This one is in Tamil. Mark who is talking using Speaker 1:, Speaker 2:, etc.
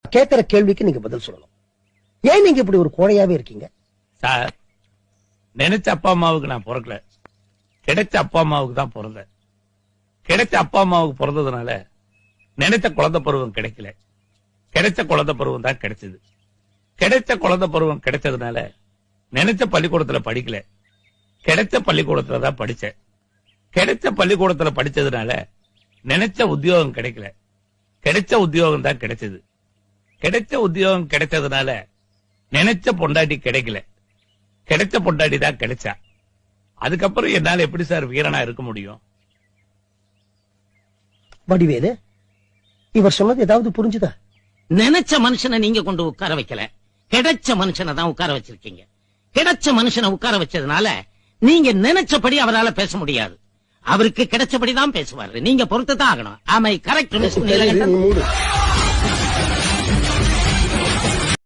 Speaker 1: கேட்கிற கேள்விக்கு நீங்க பதில் சொல்லணும். ஏன் நீங்க இப்படி ஒரு கோழையாவே இருக்கீங்க?
Speaker 2: சார், நினைச்ச அப்பா அம்மாவுக்கு நான் பிறக்கல, கிடைச்ச அப்பா அம்மாவுக்கு தான் பிறந்தேன். கிடைச்ச அப்பா அம்மாவுக்கு பிறந்ததுனால நினைச்ச குழந்தை பருவம் கிடைக்கல, கிடைச்ச குழந்தை பருவம் தான் கிடைச்சது. கிடைச்ச குழந்தை பருவம் கிடைச்சதுனால நினைச்ச பள்ளிக்கூடத்துல படிக்கல, கிடைச்ச பள்ளிக்கூடத்துல தான் படிச்சேன். கிடைச்ச பள்ளிக்கூடத்துல படிச்சதுனால நினைச்ச உத்தியோகம் கிடைக்கல, கிடைச்ச உத்தியோகம் தான் கிடைச்சது. கிடைச்ச உத்தியோகம் கிடைச்சதுனால நினைச்ச பொண்டாட்டி கிடைக்கல, கிடைச்ச பொண்டாட்டி தான் கிடைச்சா. அதுக்கப்புறம் என்னால எப்படி சார் வீரனா இருக்க முடியும்?
Speaker 1: வடிவேலு, இவர் சொன்னது ஏதாவது புரிஞ்சுதா?
Speaker 3: நினைச்ச மனுஷனை நீங்க கொண்டு உட்கார வைக்கல, கிடைச்ச மனுஷனை தான் உட்கார வச்சிருக்கீங்க. கிடைச்ச மனுஷனை உட்கார வச்சதுனால நீங்க நினைச்சபடி அவரால பேச முடியாது. அவருக்கு கிடைச்சபடி தான் பேசுவாரு. நீங்க பொறுத்து தான் ஆகணும். ஆமை கரெக்ட் மிஸ்டர் நீலகண்டன்.